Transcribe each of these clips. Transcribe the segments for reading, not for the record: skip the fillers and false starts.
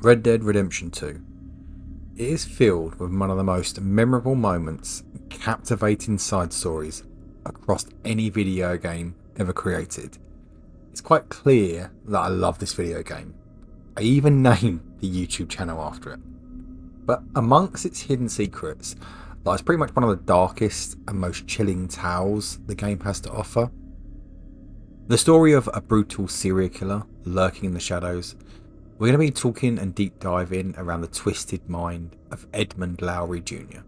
Red Dead Redemption 2. It is filled with one of the most memorable moments and captivating side stories across any video game ever created. It's quite clear that I love this video game. I even named the YouTube channel after it. But amongst its hidden secrets lies pretty much one of the darkest and most chilling tales the game has to offer. The story of a brutal serial killer lurking in the shadows. We're going to be talking and deep diving around the twisted mind of Edmund Lowry Jr.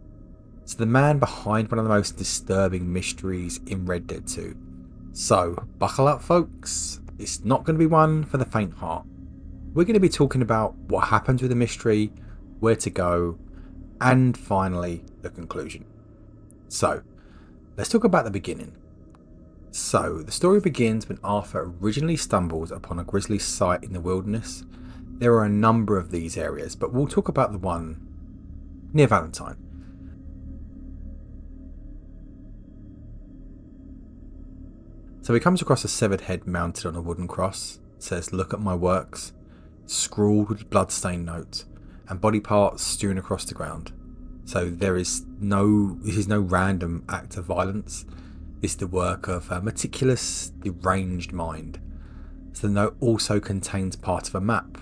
So the man behind one of the most disturbing mysteries in Red Dead 2. So buckle up folks, it's not going to be one for the faint heart. We're going to be talking about what happens with the mystery, where to go, and finally the conclusion. So let's talk about the beginning. So the story begins when Arthur originally stumbles upon a grizzly site in the wilderness. There are a number of these areas, but we'll talk about the one near Valentine. So he comes across a severed head mounted on a wooden cross. It says, "Look at my works," scrawled with blood-stained notes, and body parts strewn across the ground. So this is no random act of violence. This is the work of a meticulous, deranged mind. So the note also contains part of a map,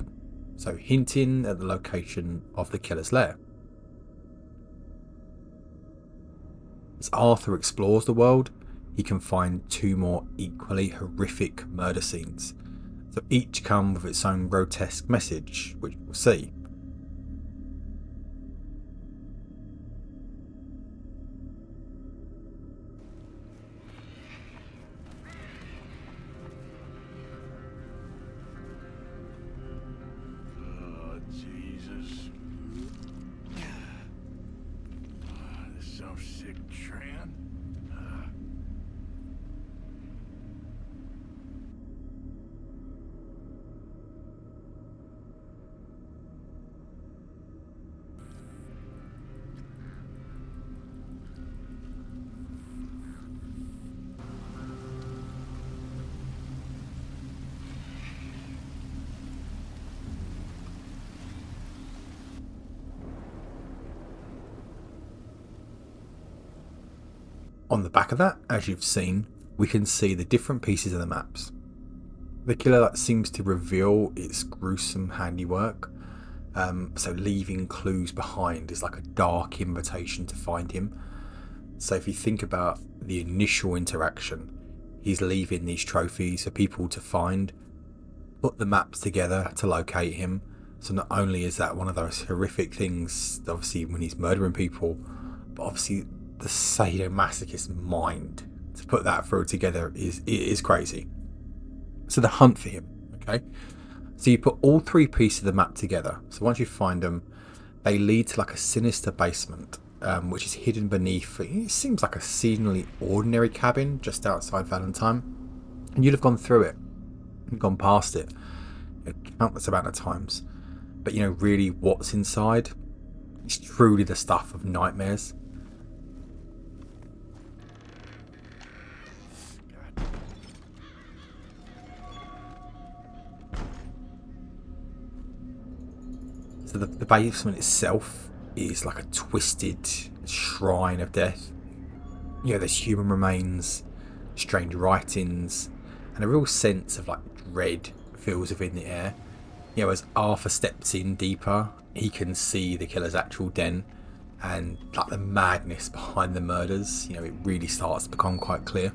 so hinting at the location of the killer's lair. As Arthur explores the world, he can find two more equally horrific murder scenes. So each come with its own grotesque message, which we'll see. Oh, Jesus. This is so sick, Tran. On the back of that, as you've seen, we can see the different pieces of the maps. The killer seems to reveal its gruesome handiwork, so leaving clues behind is like a dark invitation to find him. So if you think about the initial interaction, he's leaving these trophies for people to find, put the maps together to locate him. So not only is that one of those horrific things, obviously when he's murdering people, but obviously the sadomasochist mind to put that through together is crazy. So the hunt for him, okay? So you put all three pieces of the map together. So once you find them, they lead to like a sinister basement, which is hidden beneath, it seems like a seemingly ordinary cabin just outside Valentine. And you'd have gone through it and gone past it a countless amount of times. But really what's inside is truly the stuff of nightmares. So the basement itself is like a twisted shrine of death. There's human remains, strange writings, and a real sense of like dread fills within the air. As Arthur steps in deeper, he can see the killer's actual den and like the madness behind the murders. It really starts to become quite clear.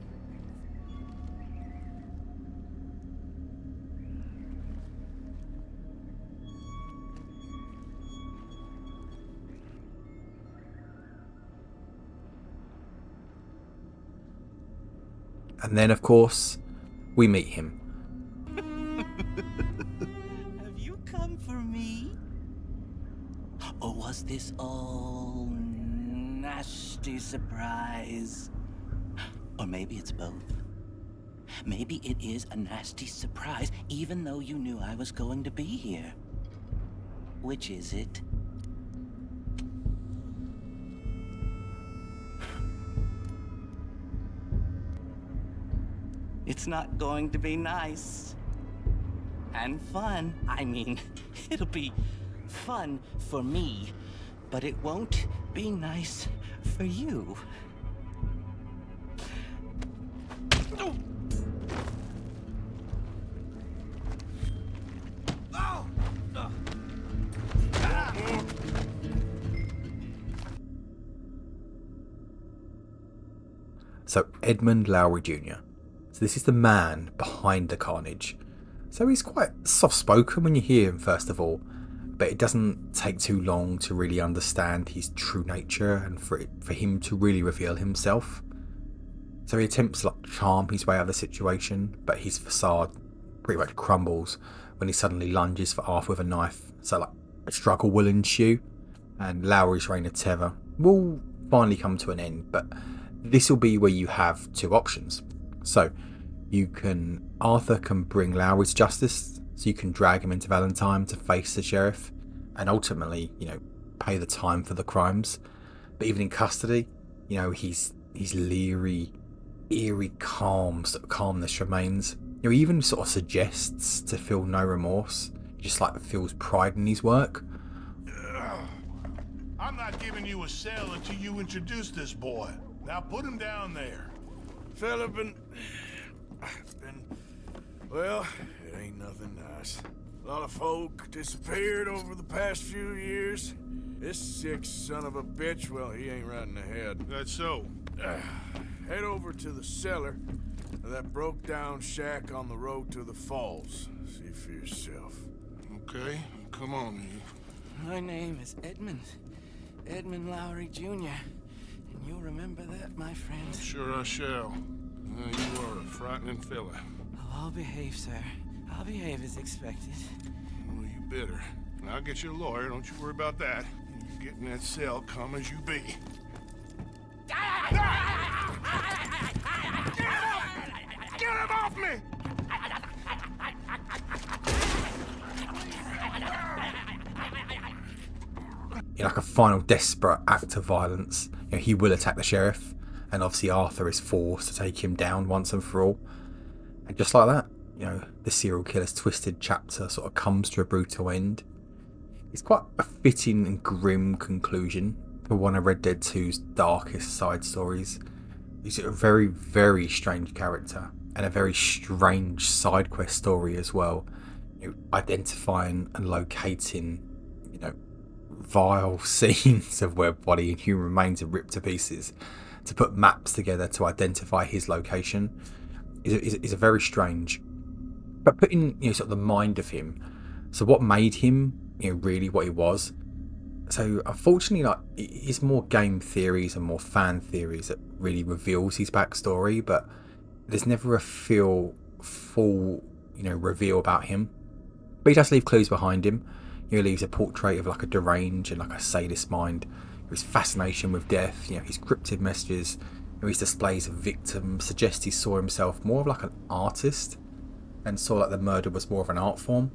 And then, of course, we meet him. Have you come for me? Or was this all nasty surprise? Or maybe it's both. Maybe it is a nasty surprise, even though you knew I was going to be here. Which is it? It's not going to be nice. And fun. I mean, it'll be fun for me, but it won't be nice for you. So Edmund Lowry Jr. So this is the man behind the carnage. So he's quite soft-spoken when you hear him first of all, but it doesn't take too long to really understand his true nature and for him to really reveal himself. So he attempts to charm his way out of the situation, but his facade pretty much crumbles when he suddenly lunges for Arthur with a knife. So a struggle will ensue, and Lowry's reign of terror will finally come to an end, but this will be where you have two options. So Arthur can bring Lowry to justice, so you can drag him into Valentine to face the sheriff and ultimately, pay the time for the crimes. But even in custody, his leery, eerie calmness remains. He even sort of suggests to feel no remorse. He just feels pride in his work. I'm not giving you a cell until you introduce this boy. Now put him down there. Fella well, it ain't nothing nice. A lot of folk disappeared over the past few years. This sick son of a bitch, well, he ain't right in the head. That's so. Head over to the cellar of that broke down shack on the road to the falls. See for yourself. Okay, come on, you. My name is Edmund Lowry Jr. And you'll remember that, my friend. Sure I shall. You are a frightening fella. Oh, I'll behave, sir. I'll behave as expected. Well, you better. And I'll get you a lawyer, don't you worry about that. You get in that cell, calm as you be. Get him off me! In a final desperate act of violence, he will attack the sheriff, and obviously Arthur is forced to take him down once and for all. And just like that, the serial killer's twisted chapter sort of comes to a brutal end. It's quite a fitting and grim conclusion for one of Red Dead 2's darkest side stories. He's a very, very strange character and a very strange side quest story as well. Identifying and locating, vile scenes of where body and human remains are ripped to pieces to put maps together to identify his location is a very strange. But putting sort of the mind of him, so what made him really what he was. So unfortunately, it's more game theories and more fan theories that really reveals his backstory, but there's never a full reveal about him. But he does leave clues behind him. He leaves a portrait of a deranged and a sadist mind, his fascination with death, his cryptic messages, his displays of victims suggest he saw himself more of an artist and saw the murder was more of an art form.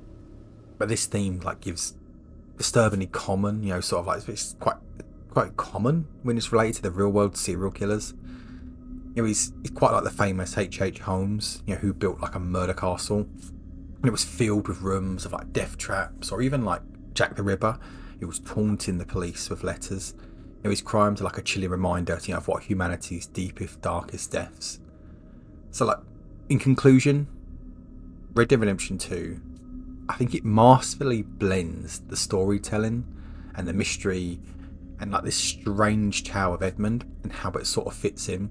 But this theme gives disturbingly common, it's quite common when it's related to the real world serial killers. He's quite like the famous H.H. Holmes, who built a murder castle, and it was filled with rooms of death traps, or even Jack the Ripper. He was taunting the police with letters. His crimes are a chilling reminder of what humanity's deepest, darkest depths. So in conclusion, Red Dead Redemption 2, I think it masterfully blends the storytelling and the mystery and this strange tale of Edmund and how it sort of fits in.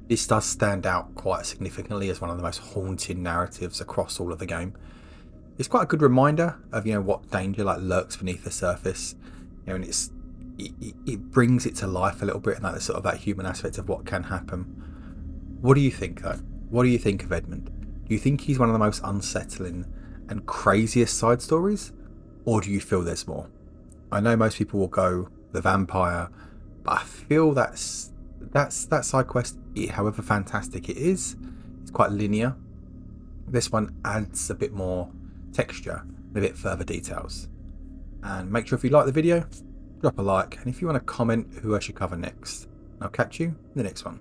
This does stand out quite significantly as one of the most haunting narratives across all of the game. It's quite a good reminder of what danger lurks beneath the surface, and it brings it to life a little bit, and sort of that human aspect of what can happen. What do you think though? What do you think of Edmund? Do you think he's one of the most unsettling and craziest side stories, or do you feel there's more? I know most people will go the vampire, but I feel that side quest, however fantastic it is, it's quite linear. This one adds a bit more texture and a bit further details. And make sure if you like the video, drop a like, and if you want to comment who I should cover next, I'll catch you in the next one.